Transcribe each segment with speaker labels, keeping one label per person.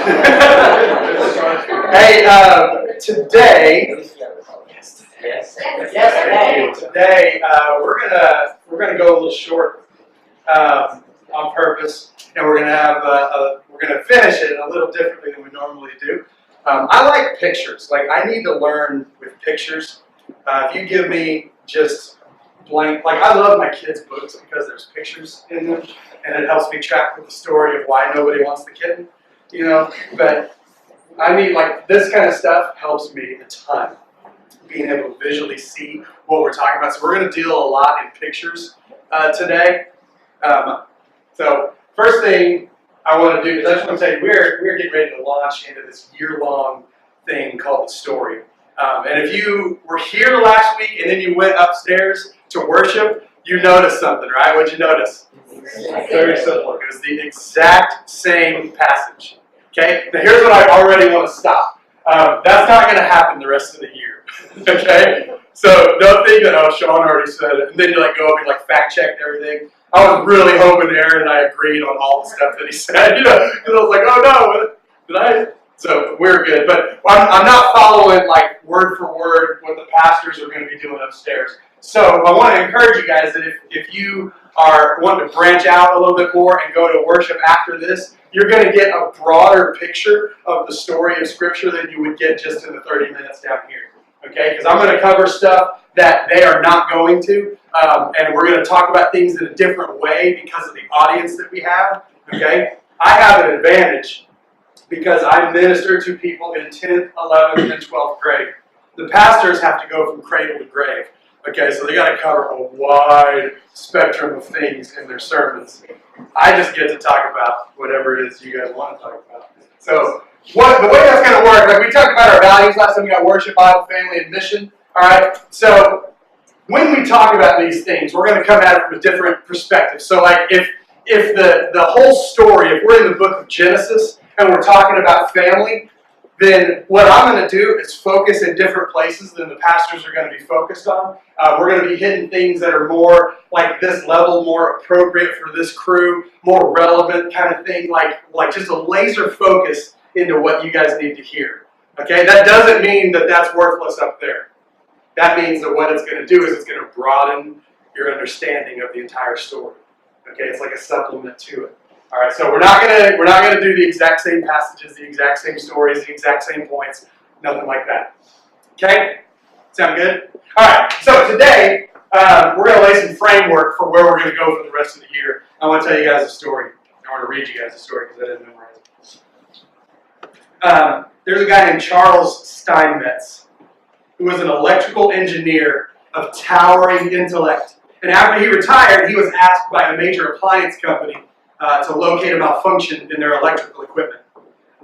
Speaker 1: Hey, today we're gonna go a little short on purpose, and we're gonna finish it a little differently than we normally do. I like pictures. Like, I need to learn with pictures. If you give me just blank, like, I love my kids' books because there's pictures in them, and it helps me track with the story of why nobody wants the kitten, you know. But I mean, like, this kind of stuff helps me a ton, being able to visually see what we're talking about. So we're going to deal a lot in pictures today. So first thing I want to do is I just want to tell you we're getting ready to launch into this year-long thing called the story. And if you were here last week and then you went upstairs to worship, you noticed something, right? What'd you notice? Very simple. It was the exact same passage. Okay? Now here's what I already want to stop. That's not going to happen the rest of the year. Okay? So don't think that, oh, Sean already said it. And then you like go up and like fact check everything. I was really hoping Aaron and I agreed on all the stuff that he said, you know, because I was like, oh no, did I? So we're good. But I'm not following like word for word what the pastors are going to be doing upstairs. So I want to encourage you guys that if you are wanting to branch out a little bit more and go to worship after this, you're going to get a broader picture of the story of Scripture than you would get just in the 30 minutes down here. Okay? Because I'm going to cover stuff that they are not going to, and we're going to talk about things in a different way because of the audience that we have. Okay? I have an advantage because I minister to people in 10th, 11th, and 12th grade. The pastors have to go from cradle to grave. Okay, so they got to cover a wide spectrum of things in their sermons. I just get to talk about whatever it is you guys want to talk about. So, the way that's going to work, like we talked about our values last time, we got worship, Bible, family, and mission. All right, so when we talk about these things, we're going to come at it from a different perspective. So, like if the whole story, if we're in the book of Genesis and we're talking about family, then what I'm going to do is focus in different places than the pastors are going to be focused on. We're going to be hitting things that are more like this level, more appropriate for this crew, more relevant kind of thing, like just a laser focus into what you guys need to hear. Okay, that doesn't mean that that's worthless up there. That means that what it's going to do is it's going to broaden your understanding of the entire story. Okay, it's like a supplement to it. All right, so we're not gonna do the exact same passages, the exact same stories, the exact same points, nothing like that. Okay, sound good? All right, so today we're gonna lay some framework for where we're gonna go for the rest of the year. I want to tell you guys a story. I want to read you guys a story because I didn't memorize it. There's a guy named Charles Steinmetz who was an electrical engineer of towering intellect, and after he retired, he was asked by a major appliance company to locate a malfunction in their electrical equipment.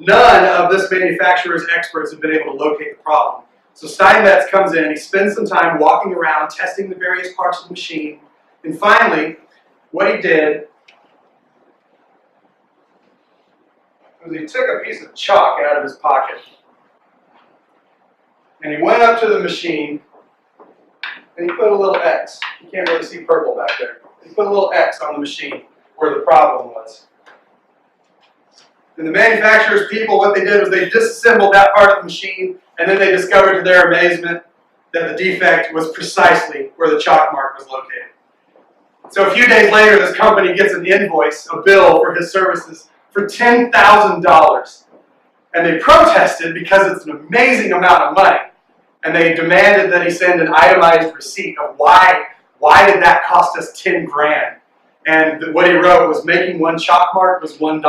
Speaker 1: None of this manufacturer's experts have been able to locate the problem. So Steinmetz comes in, he spends some time walking around, testing the various parts of the machine, and finally, what he did was he took a piece of chalk out of his pocket, and he went up to the machine, and he put a little X. You can't really see purple back there. He put a little X on the machine where the problem was. And the manufacturer's people, what they did was they disassembled that part of the machine, and then they discovered to their amazement that the defect was precisely where the chalk mark was located. So a few days later, this company gets an invoice, a bill for his services for $10,000. And they protested because it's an amazing amount of money. And they demanded that he send an itemized receipt of why did that cost us 10 grand? And what he wrote was making one chalk mark was $1.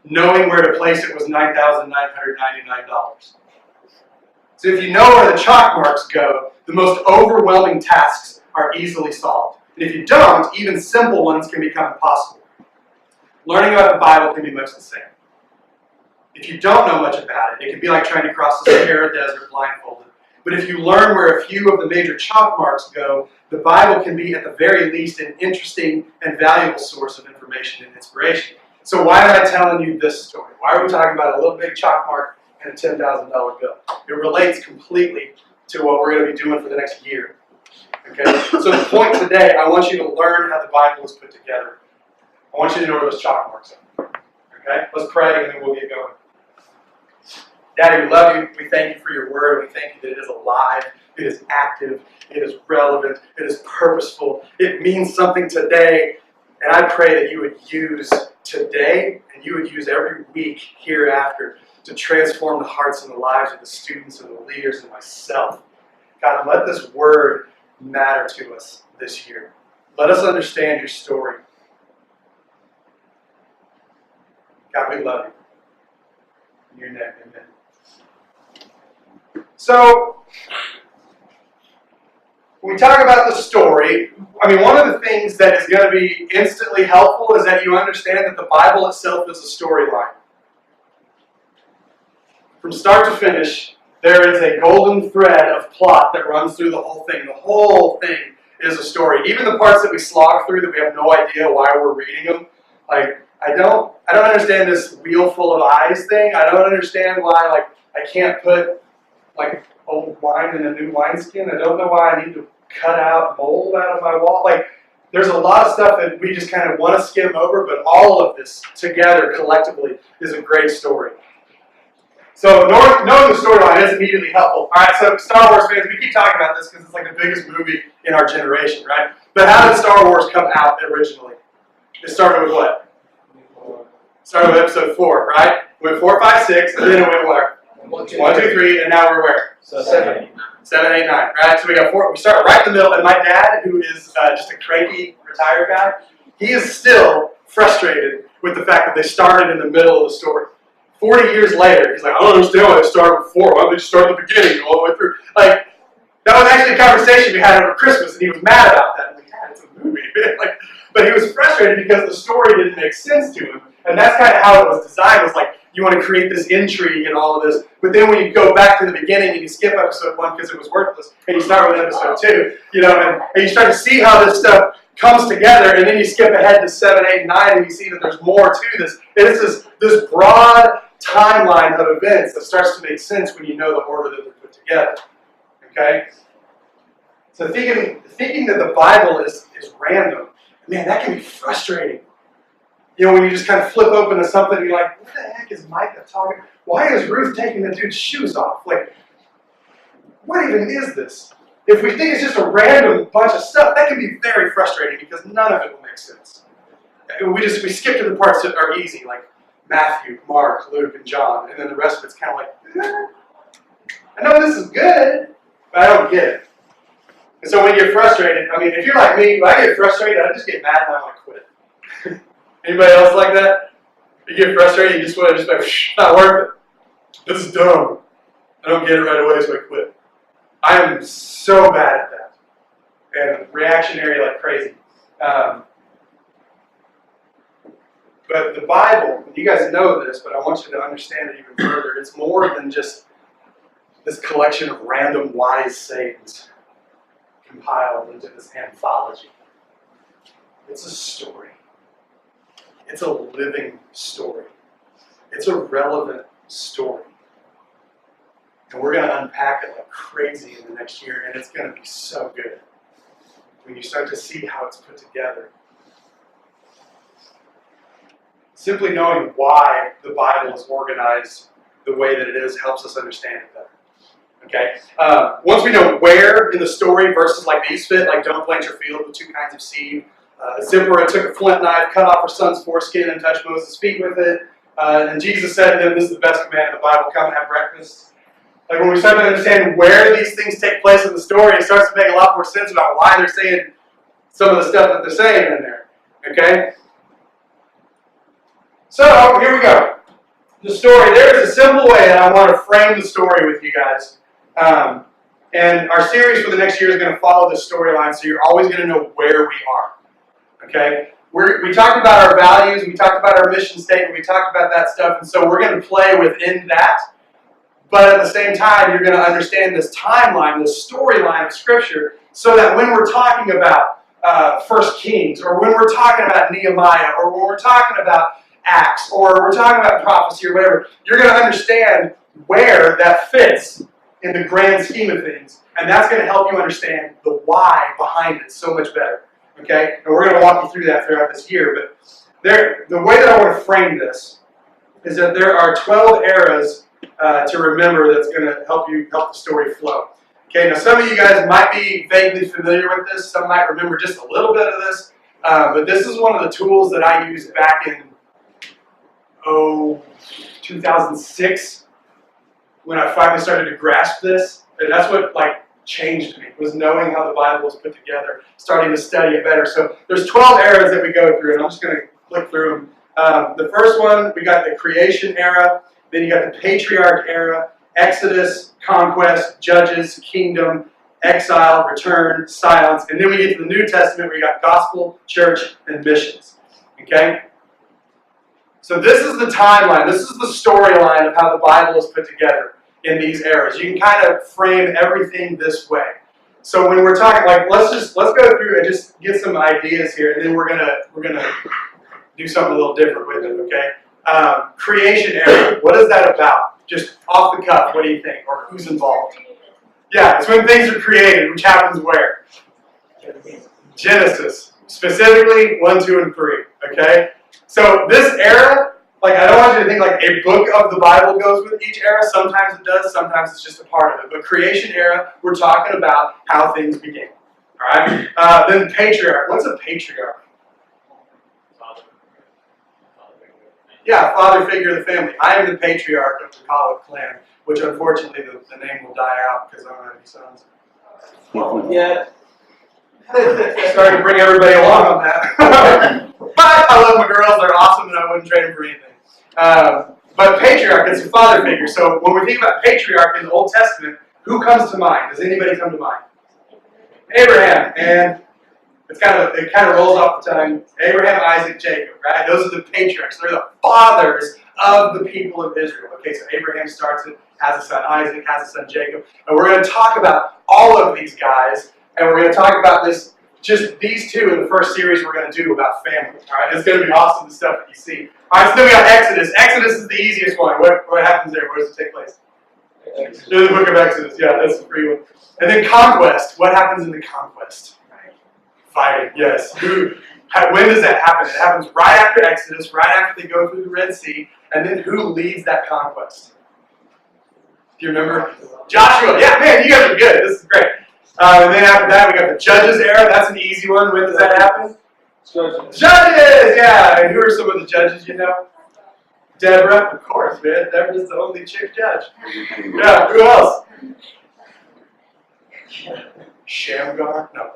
Speaker 1: Knowing where to place it was $9,999. So if you know where the chalk marks go, the most overwhelming tasks are easily solved. And if you don't, even simple ones can become impossible. Learning about the Bible can be much the same. If you don't know much about it, it can be like trying to cross the Sahara Desert blindfolded. But if you learn where a few of the major chalk marks go, the Bible can be, at the very least, an interesting and valuable source of information and inspiration. So why am I telling you this story? Why are we talking about a little big chalk mark and a $10,000 bill? It relates completely to what we're going to be doing for the next year. Okay? So the point today, I want you to learn how the Bible is put together. I want you to know where those chalk marks are. Okay? Let's pray and then we'll get going. Daddy, we love you. We thank you for your word. We thank you that it is alive. It is active. It is relevant. It is purposeful. It means something today. And I pray that you would use today and you would use every week hereafter to transform the hearts and the lives of the students and the leaders and myself. God, let this word matter to us this year. Let us understand your story. God, we love you. In your name, amen. So, when we talk about the story, one of the things that is going to be instantly helpful is that you understand that the Bible itself is a storyline. From start to finish, there is a golden thread of plot that runs through the whole thing. The whole thing is a story. Even the parts that we slog through that we have no idea why we're reading them. I don't understand this wheel full of eyes thing. I don't understand why I can't put old wine in a new wineskin. I don't know why I need to cut out mold out of my wall. There's a lot of stuff that we just kind of want to skim over, but all of this together collectively is a great story. So knowing the storyline is immediately helpful. All right, so Star Wars fans, we keep talking about this because it's the biggest movie in our generation, right? But how did Star Wars come out originally? It started with what? Started with episode 4, right? It went 4, 5, 6, and then it went where? 1, 2, 3, and now we're where?
Speaker 2: 7.
Speaker 1: 7, 8, 9, right? So we got 4. We start right in the middle, and my dad, who is just a cranky retired guy, he is still frustrated with the fact that they started in the middle of the story. 40 years later, he's like, I don't understand why they started with 4. Why don't they just start at the beginning all the way through? That was actually a conversation we had over Christmas, and he was mad about that. I'm like, Dad, it's a movie. But he was frustrated because the story didn't make sense to him. And that's kind of how it was designed, was you want to create this intrigue and all of this. But then when you go back to the beginning and you skip episode 1 because it was worthless, and you start with episode 2, and you start to see how this stuff comes together, and then you skip ahead to 7, 8, 9, and you see that there's more to this. It's this broad timeline of events that starts to make sense when you know the order that they're put together. Okay? So thinking that the Bible is random, man, that can be frustrating. When you just kind of flip open to something and you're like, what the heck is Micah talking? Why is Ruth taking the dude's shoes off? What even is this? If we think it's just a random bunch of stuff, that can be very frustrating because none of it will make sense. We skip to the parts that are easy, like Matthew, Mark, Luke, and John, and then the rest of it's kind of I know this is good, but I don't get it. And so when you get frustrated, if you're like me, when I get frustrated, I just get mad and I want to quit. Anybody else like that? You get frustrated, you just want to not worth it. This is dumb. I don't get it right away, so I quit. I am so bad at that. And reactionary like crazy. But the Bible, you guys know this, but I want you to understand it even further. It's more than just this collection of random wise sayings compiled into this anthology. It's a story. It's a living story. It's a relevant story. And we're going to unpack it like crazy in the next year, and it's going to be so good when you start to see how it's put together. Simply knowing why the Bible is organized the way that it is helps us understand it better. Okay? Once we know where in the story verses like these fit, like don't plant your field with 2 kinds of seed, Zipporah took a flint knife, cut off her son's foreskin, and touched Moses' feet with it. And Jesus said to them, this is the best command in the Bible, come and have breakfast. When we start to understand where these things take place in the story, it starts to make a lot more sense about why they're saying some of the stuff that they're saying in there. Okay? So, here we go. The story. There is a simple way that I want to frame the story with you guys. And our series for the next year is going to follow this storyline, so you're always going to know where we are. Okay? We talked about our values, we talked about our mission statement, we talked about that stuff, and so we're going to play within that. But at the same time, you're going to understand this timeline, this storyline of Scripture, so that when we're talking about 1 Kings, or when we're talking about Nehemiah, or when we're talking about Acts, or we're talking about prophecy, or whatever, you're going to understand where that fits in the grand scheme of things. And that's going to help you understand the why behind it so much better. Okay? And we're going to walk you through that throughout this year. But the way that I want to frame this is that there are 12 eras to remember that's going to help the story flow. Okay, now some of you guys might be vaguely familiar with this. Some might remember just a little bit of this. But this is one of the tools that I used back in 2006 when I finally started to grasp this. And that's what changed me, was knowing how the Bible was put together, starting to study it better. So there's 12 eras that we go through, and I'm just going to click through them. The first one, we got the creation era. Then you got the patriarch era, Exodus, conquest, judges, kingdom, exile, return, silence. And then we get to the New Testament where you got gospel, church, and missions. Okay? So this is the timeline. This is the storyline of how the Bible is put together in these eras. You can kind of frame everything this way. So when we're talking, let's go through and just get some ideas here, and then we're gonna do something a little different with it. Okay? Creation era. What is that about? Just off the cuff, what do you think? Or who's involved? Yeah, it's when things are created, which happens where? Genesis. Specifically, 1, 2, and 3. Okay? So this era, I don't want you to think a book of the Bible goes with each era. Sometimes it does, sometimes it's just a part of it. But creation era, we're talking about how things began. Alright? Then patriarch. What's a patriarch? Yeah, father figure of the family. I am the patriarch of the Kahlich clan, which unfortunately the name will die out because I don't have any sons. Yeah. Starting to bring everybody along on that. But I love my girls, they're awesome, and I wouldn't trade them for anything. But patriarch, it's a father figure. So when we think about patriarch in the Old Testament, who comes to mind? Does anybody come to mind? Abraham. And it kind of rolls off the tongue. Abraham, Isaac, Jacob, right? Those are the patriarchs. They're the fathers of the people of Israel. Okay, so Abraham starts it, has a son Isaac, has a son Jacob. And we're going to talk about all of these guys, and we're going to talk about just these two in the first series we're going to do about family. All right, it's going to be awesome, the stuff that you see. All right, so then we got Exodus. Exodus is the easiest one. What happens there? Where does it take place? In the book of Exodus. Yeah, that's the free one. And then conquest. What happens in the conquest? Fighting, yes. When does that happen? It happens right after Exodus, right after they go through the Red Sea, and then who leads that conquest? Do you remember? Joshua. Yeah, man, you guys are good. This is great. And then after that, we got the Judges era. That's an easy one. When does that happen? Judges, yeah. And who are some of the judges you know? Deborah, of course, man. Deborah's the only chick judge. Yeah, who else? Shamgar? No.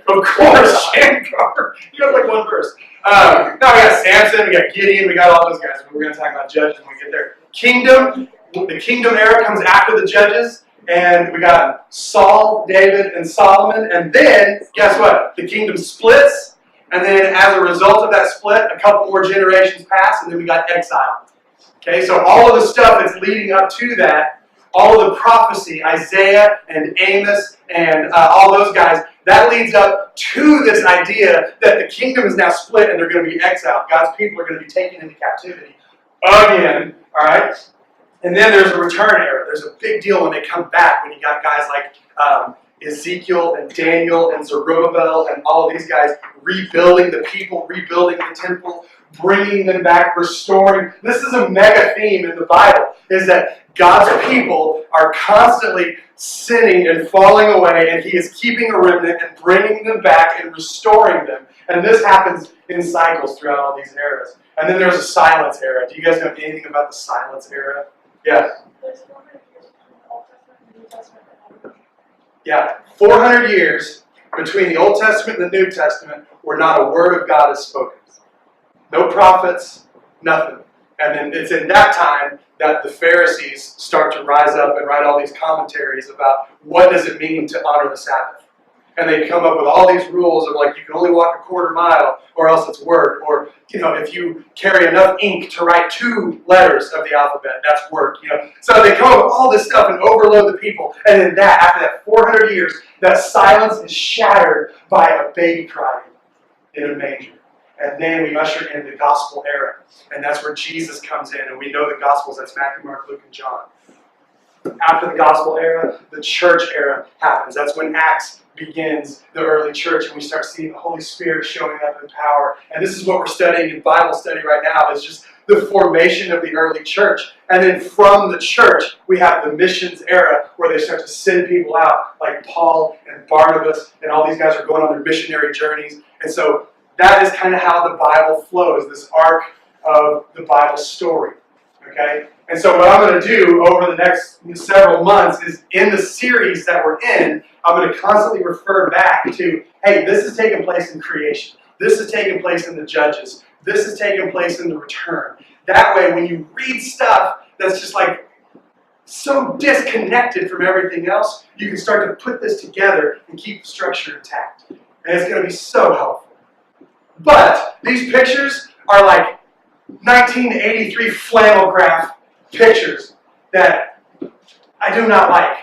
Speaker 1: Of course, Shamgar. You got one verse. No, we got Samson, we got Gideon, we got all those guys. We're going to talk about judges when we get there. Kingdom. The kingdom era comes after the judges. And we got Saul, David, and Solomon. And then, guess what? The kingdom splits. And then as a result of that split, a couple more generations pass. And then we got exile. Okay, so all of the stuff that's leading up to that, all of the prophecy, Isaiah and Amos and all those guys, that leads up to this idea that the kingdom is now split and they're going to be exiled. God's people are going to be taken into captivity again. All right? And then there's a return era. There's a big deal when they come back, when you got guys like Ezekiel and Daniel and Zerubbabel and all of these guys rebuilding the people, rebuilding the temple, bringing them back, restoring. This is a mega theme in the Bible, is that God's people are constantly sinning and falling away, and He is keeping a remnant and bringing them back and restoring them. And this happens in cycles throughout all these eras. And then there's a silence era. Do you guys know anything about the silence era? Yeah.
Speaker 2: There's 400 years between the Old Testament and the New Testament.
Speaker 1: Yeah, 400 years between the Old Testament and the New Testament where not a word of God is spoken. No prophets, nothing. And then it's in that time that the Pharisees start to rise up and write all these commentaries about what does it mean to honor the Sabbath. And they come up with all these rules of you can only walk a quarter mile or else it's work. Or, if you carry enough ink to write 2 letters of the alphabet, that's work. So they come up with all this stuff and overload the people. And then after that 400 years, that silence is shattered by a baby crying in a manger. And then we usher in the gospel era. And that's where Jesus comes in. And we know the gospels. That's Matthew, Mark, Luke, and John. After the gospel era, the church era happens. That's when Acts begins, the early church, and we start seeing the Holy Spirit showing up in power. And this is what we're studying in Bible study right now, is just the formation of the early church. And then from the church, we have the missions era where they start to send people out like Paul and Barnabas, and all these guys are going on their missionary journeys. And so that is kind of how the Bible flows, this arc of the Bible story. Okay? And so what I'm going to do over the next several months is in the series that we're in, I'm going to constantly refer back to, hey, this is taking place in creation. This is taking place in the Judges. This is taking place in the return. That way, when you read stuff that's just like so disconnected from everything else, you can start to put this together and keep the structure intact. And it's going to be so helpful. But these pictures are like 1983 flannel graph pictures that I do not like.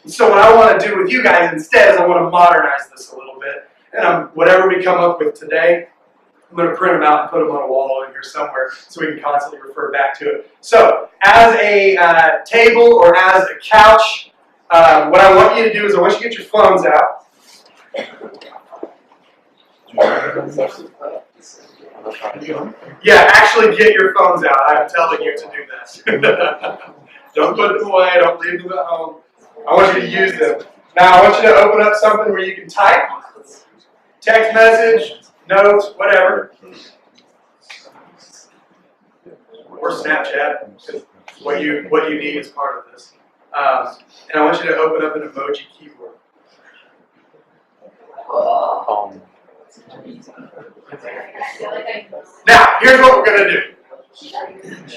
Speaker 1: So what I want to do with you guys instead is I want to modernize this a little bit. And whatever we come up with today, I'm going to print them out and put them on a wall in here somewhere so we can constantly refer back to it. So as a table or as a couch, what I want you to do is I want you to get your phones out. Yeah, actually get your phones out. I'm telling you to do that. Don't put them away. Don't leave them at home. I want you to use them. Now, I want you to open up something where you can type, text message, notes, whatever. Or Snapchat, what you need as part of this. And I want you to open up an emoji keyboard. Now, here's what we're going to do.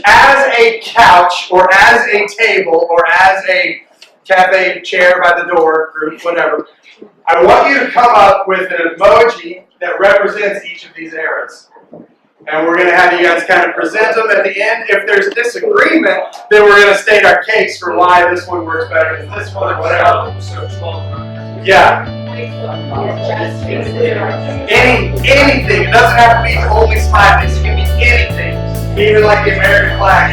Speaker 1: As a couch, or as a table, or as a cafe chair by the door group, whatever, I want you to come up with an emoji that represents each of these eras. And we're going to have you guys kind of present them at the end. If there's disagreement, then we're going to state our case for why this one works better than this one, or whatever. Yeah. Anything. It doesn't have to be only smileys. It can be anything. Even like the American flag.